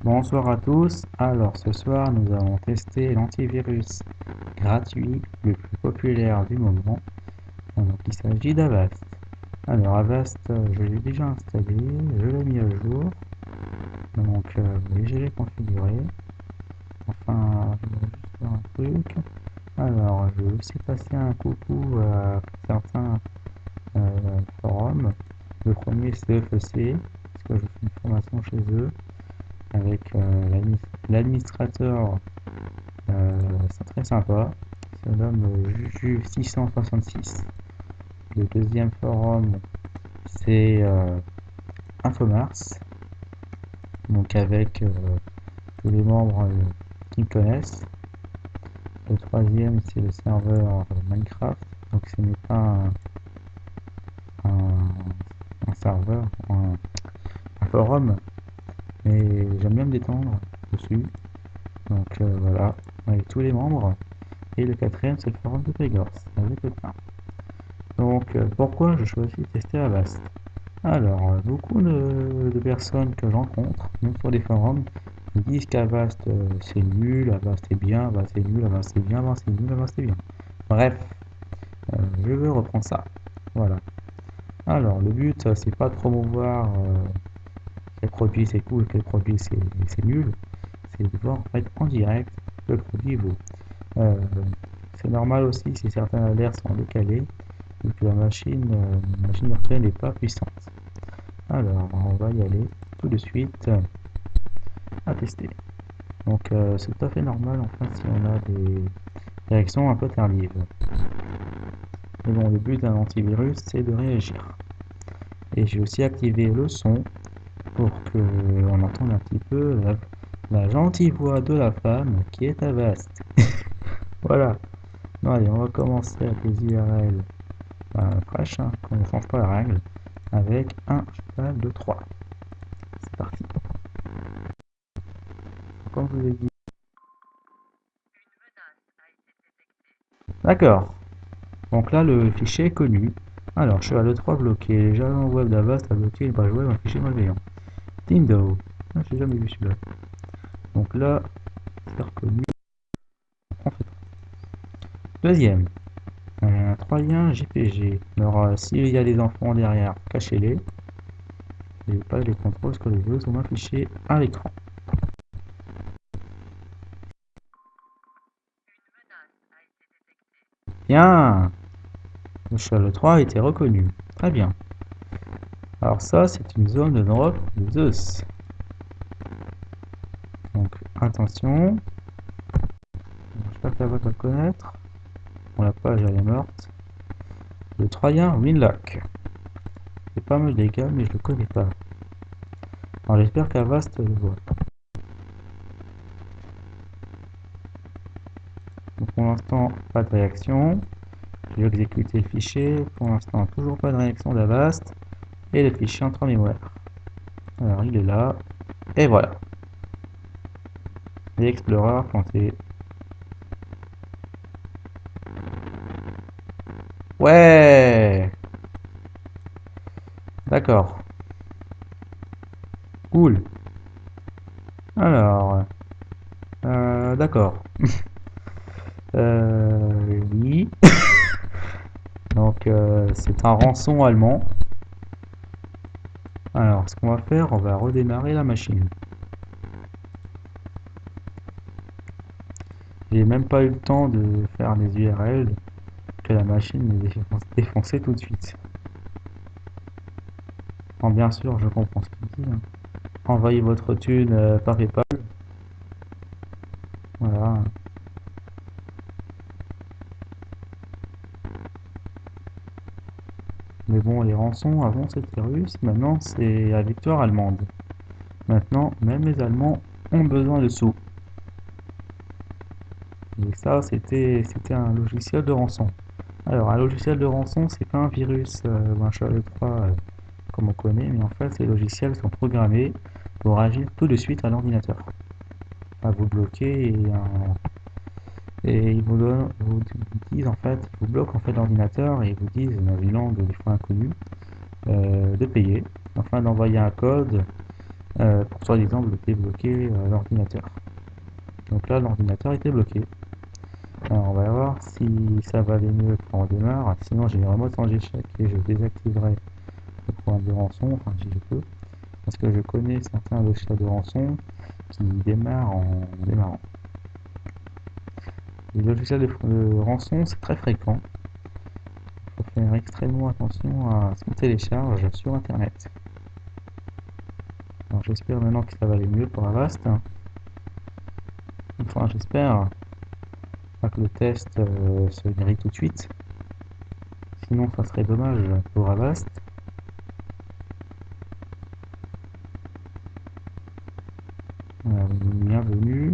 Bonsoir à tous. Alors ce soir nous allons tester l'antivirus gratuit le plus populaire du moment. Donc il s'agit d'Avast. Alors Avast, je l'ai déjà installé, je l'ai mis à jour. Donc oui, je l'ai configuré. Enfin, je vais juste faire un truc. Alors je vais aussi passer un coucou à certains forums. Le premier c'est EFC, parce que je fais une formation chez eux avec l'administrateur. C'est très sympa. Ça donne Juju666. Le deuxième forum, c'est Infomars. Donc avec tous les membres qui me connaissent. Le troisième, c'est le serveur Minecraft. Donc ce n'est pas un serveur, un forum. Mais j'aime bien me détendre dessus. Donc voilà, avec tous les membres. Et le quatrième, c'est le forum de Pegors, avec le plein. Donc, pourquoi je choisis de tester Avast? Alors, beaucoup de personnes que je rencontre, même sur les forums, me disent qu'Avast c'est nul, Avast c'est bien, Avast c'est nul, Avast c'est bien, Avast c'est nul, Avast c'est bien. Bref, je veux reprendre ça. Voilà. Alors, le but, c'est pas de promouvoir quel produit c'est cool, quel produit c'est nul, c'est de voir en fait en direct le produit vaut. Euh, c'est normal aussi si certaines alertes sont décalées et que la machine virtuelle n'est pas puissante. Alors, on va y aller tout de suite à tester. Donc, c'est tout à fait normal en fait si on a des réactions un peu tardives. Mais bon, le but d'un antivirus, c'est de réagir. Et j'ai aussi activé le son pour que on entende un petit peu la gentille voix de la femme qui est Avast. Voilà. Non, allez, on va commencer avec les URL fraîches, hein, qu'on ne change pas la règle, avec un cheval de 3. C'est parti. Comme je vous ai dit. D'accord. Donc là, le fichier est connu. Alors, cheval de 3 bloqué. Les jalons web d'Avast a bloqué une page web un fichier malveillant. Tindo. Ah, j'ai jamais vu celui-là. Donc là, c'est reconnu. On fait. Deuxième. Un troyen JPG. Alors, s'il y a des enfants derrière, cachez-les. Et pas les contrôles parce que les vidéos sont affichées à l'écran. Bien. Le cheval de 3 a été reconnu. Très bien. Alors ça, c'est une zone de drop de Zeus. Donc attention. J'espère qu'elle va le connaître. Bon, la page elle est morte. Le Troyen Winlock. C'est pas mal de dégâts, mais je le connais pas. Alors j'espère qu'Avast le voit. Donc pour l'instant, pas de réaction. Je vais exécuter le fichier. Pour l'instant, toujours pas de réaction d'Avast. Et le fichier entre en mémoire. Alors il est là. Et voilà. Et Explorer planté. Ouais. D'accord. Cool. Alors, d'accord. Oui. Donc, c'est un rançon allemand. Alors, ce qu'on va faire, on va redémarrer la machine. J'ai même pas eu le temps de faire des URL que la machine est défoncée tout de suite. Bon, bien sûr, je comprends ce qu'il dit, hein. Envoyez votre thune par PayPal. Voilà. Mais bon, les rançons, avant c'était russe, maintenant c'est la victoire allemande. Maintenant, même les Allemands ont besoin de sous. Et ça, c'était un logiciel de rançon. Alors, un logiciel de rançon, c'est pas un virus ou un SHA-2/3 comme on connaît, mais en fait, ces logiciels sont programmés pour agir tout de suite à l'ordinateur. À vous bloquer et ils vous disent en fait, ils vous bloquent en fait l'ordinateur et ils vous disent dans une langue des fois inconnue de payer, enfin d'envoyer un code pour soi-disant débloquer l'ordinateur. Donc là, l'ordinateur était bloqué. Alors, on va voir si ça va aller mieux quand on démarre. Sinon, j'ai un mode sans échec et je désactiverai le programme de rançon, enfin si je peux. Parce que je connais certains logiciels de rançon qui démarrent en démarrant. Les logiciels de rançon, c'est très fréquent. Il faut faire extrêmement attention à ce qu'on télécharge sur Internet. Alors j'espère maintenant que ça va aller mieux pour Avast. Enfin, j'espère pas que le test se grille tout de suite. Sinon, ça serait dommage pour Avast. Bienvenue.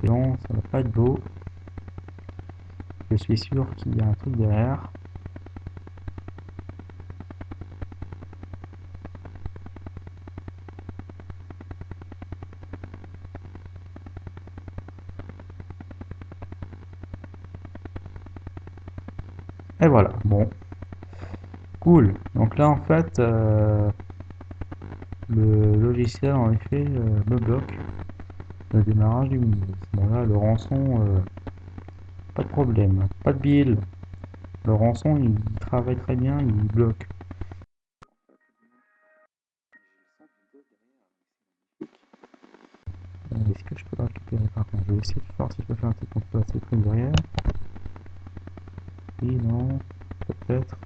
Non, ça va pas être beau. Je suis sûr qu'il y a un truc derrière. Et voilà, bon, cool. Donc là, en fait, le logiciel, en effet, me bloque le démarrage du Windows. Bon là, le rançon, pas de problème, pas de bill. Le rançon, il travaille très bien, il bloque. Est-ce que je peux le récupérer par contre? Je vais essayer de voir si je peux faire un petit contrôle assez près derrière. Oui, non, peut-être.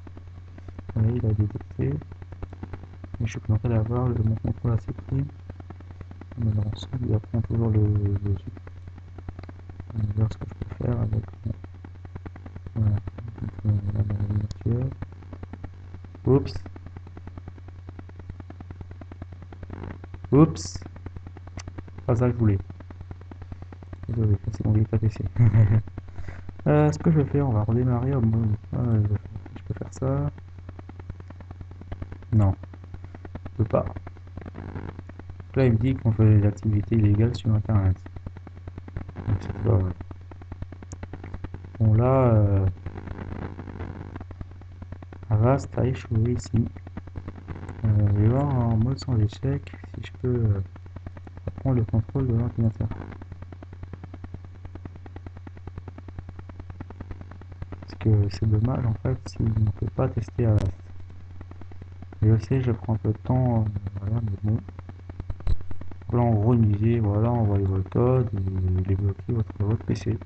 Oui, il a détecté. Mais je suis content d'avoir mon contrôle assez pris. Mais le rançon, il apprend toujours le dessus. On va voir ce que je peux faire avec. Voilà, la mémoire virtuelle. Oups, oups, pas ça que je voulais. Désolé, c'est mon pas PC. Ce que je vais faire, on va redémarrer au mode. Je peux faire ça. Non, je peux pas. Là, il me dit qu'on fait des activités illégales sur Internet. Donc, c'est pas vrai. Bon, là, Avast a échoué ici. Je vais voir en mode sans échec si je peux prendre le contrôle de l'ordinateur. Parce que c'est dommage en fait si on ne peut pas tester Avast. Je sais, je prends un peu de temps, voilà, mais bon. Là, en gros, il me disait, voilà, envoyez votre code et débloquez votre PC.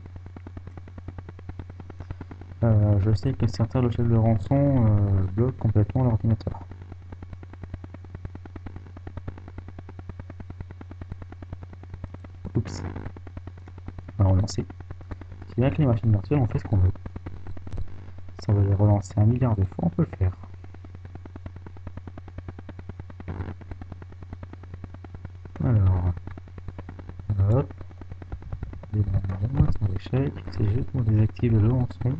Je sais que certains logiciels de rançon bloquent complètement l'ordinateur. Oups, on va relancer. C'est bien que les machines virtuelles, on fait ce qu'on veut. Si on veut les relancer un milliard de fois, on peut le faire. Alors, hop, démarrons, sans échec. C'est juste pour désactiver le rançon.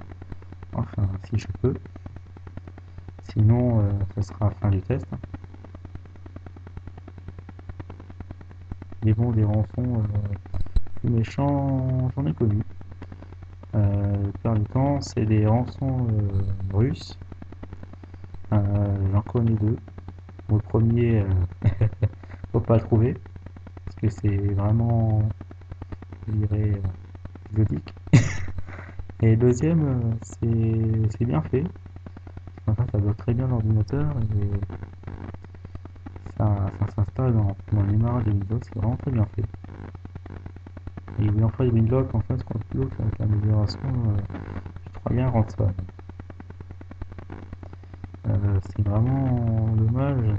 Enfin, si je peux. Sinon, ce sera la fin du test. Mais bon, des rançons plus méchants, j'en ai connu. La plupart du temps, c'est des rançons russes. J'en connais deux. Bon, le premier, faut pas le trouver, parce que c'est vraiment, je dirais, exotique. Et le deuxième, c'est bien fait. En fait, ça bloque très bien l'ordinateur et ça s'installe dans le démarrage de Windows, c'est vraiment très bien fait. Et oui, en fait, Winlock, en fait, ce qu'on bloque avec l'amélioration du troyen Ransom. C'est vraiment dommage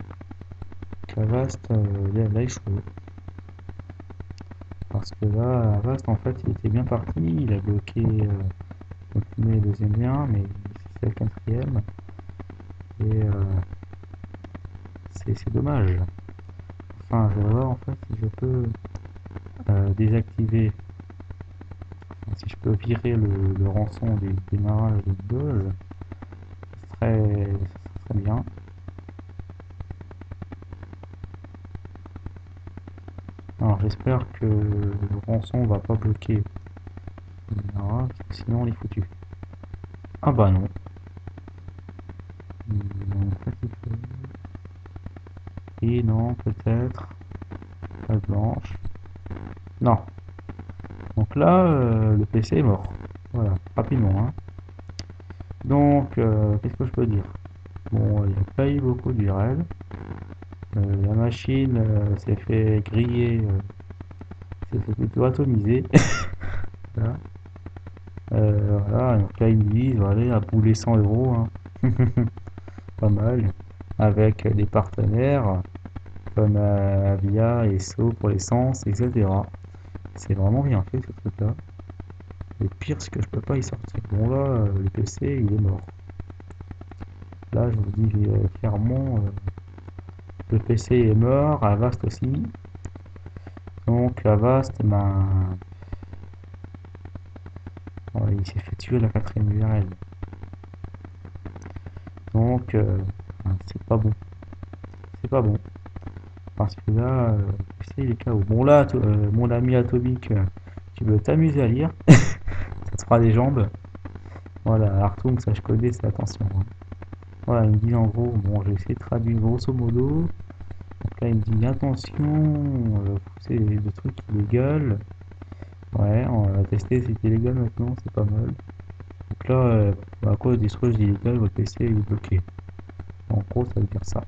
qu'Avast l'a échoué. Parce que là, Avast, en fait, il était bien parti, il a bloqué le premier et le deuxième lien, mais c'est le quatrième. Et c'est dommage. Enfin, je vais voir en fait si je peux désactiver, enfin, si je peux virer le rançon du démarrage de Windows, ça serait bien. Alors j'espère que le rançon va pas bloquer le démarrage, parce que sinon on est foutu. Ah bah non. En fait, ici, non, peut-être. Page blanche. Non. Donc là, le PC est mort. Voilà, rapidement, hein. Donc, qu'est-ce que je peux dire? Bon, il n'y a pas eu beaucoup d'URL. La machine s'est fait griller, s'est fait plutôt atomiser. Voilà. Voilà, donc là ils me disent, voilà, à bouler 100 euros, hein. Pas mal. Avec des partenaires comme Avia et So pour l'essence, etc. C'est vraiment bien fait ce truc-là. Le pire, c'est que je peux pas y sortir. Bon là, le PC il est mort. Là, je vous dis clairement, le PC est mort, Avast aussi. Donc Avast, ben, ouais, il s'est fait tuer la quatrième URL. Donc, c'est pas bon. C'est pas bon. Parce que là, le PC il est KO. Bon là, mon ami Atomic, tu veux t'amuser à lire, ça te fera des jambes. Voilà, Artung, sache coder, c'est attention, hein. Voilà, il me dit en gros, bon, j'ai essayé de traduire grosso modo. Donc là, il me dit attention, c'est des trucs illégaux. Ouais, on va tester si c'est illégal maintenant, c'est pas mal. Donc là, à cause des trucs illégaux, votre PC il est bloqué. En gros, ça veut dire ça.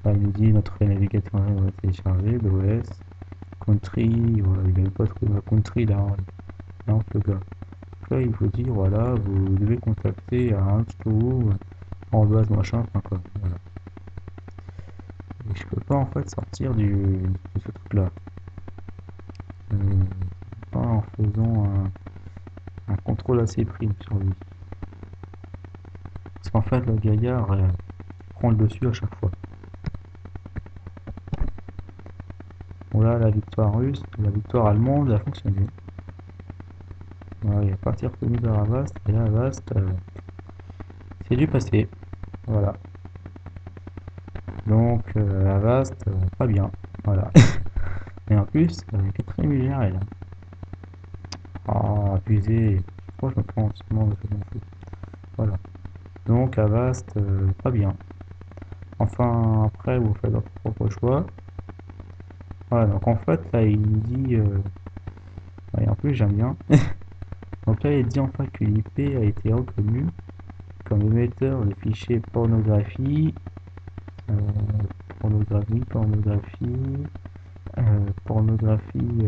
Là, il nous dit notre navigateur va télécharger, l'OS, country, voilà, il n'avait pas trouvé ma country là, non, le gars. Donc là, il faut dire, voilà, vous devez contacter un tout en base machin.com. Voilà. Et je peux pas en fait sortir de ce truc là. Pas en faisant un contrôle assez prime sur lui. Parce qu'en fait, le gaillard prend le dessus à chaque fois. Bon là, la victoire russe, la victoire allemande a fonctionné. Voilà, il n'y a pas retenu vers Avast, et là, Avast, c'est du passé. Voilà. Donc, Avast, pas bien. Voilà. Et en plus, quatrième URL. Ah, abusé. Pourquoi je me prends en ce moment de mon fou. Voilà. Donc, Avast, pas bien. Enfin, après, vous faites votre propre choix. Voilà, donc en fait, là, il me dit... et en plus, j'aime bien. Donc là, il dit en fait que l'IP a été reconnu comme émetteur de fichiers pornographie, euh, pornographie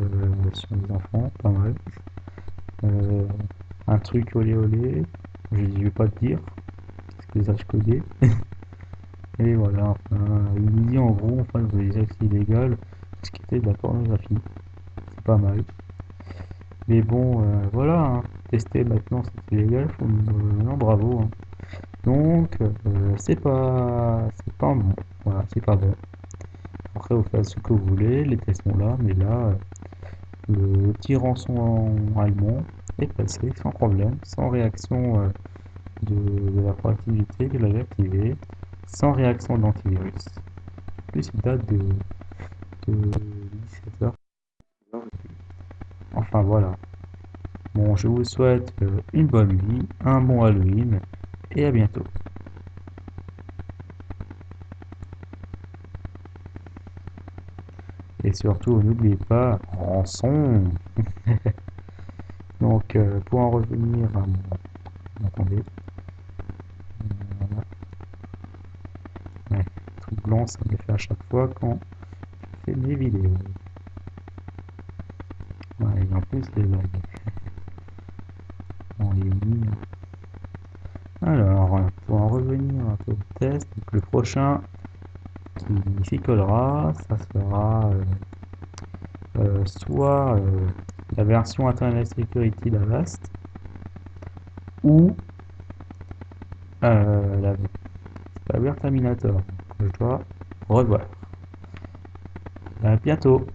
sur les enfants, pas mal. Euh, un truc olé olé, je vais pas te dire, parce que ça je connais. Et voilà, enfin, il me dit en gros, enfin, les accès illégaux, ce qui était de la pornographie. C'est pas mal. Mais bon, voilà, hein. Tester maintenant c'est illégal, non, bravo, hein. Donc, c'est pas bon. Voilà, c'est pas bon. Après, vous faites ce que vous voulez, les tests sont là, mais là, le petit rançon allemand est passé sans problème, sans réaction de la proactivité que l'avait activé, sans réaction d'antivirus. En plus, il date de 17 heures. Enfin, voilà. Bon, je vous souhaite une bonne nuit, un bon Halloween, et à bientôt. Et surtout, n'oubliez pas, rançon. Donc, pour en revenir à mon... Attendez. Voilà. Ouais, le truc blanc, ça me le fait à chaque fois quand je fais mes vidéos. Ouais, et en plus, les lags. On les mis. Alors, pour en revenir un peu au test, donc le prochain qui s'y collera, ça sera soit la version Internet Security d'Avast ou la Power Terminator que je dois revoir. À bientôt.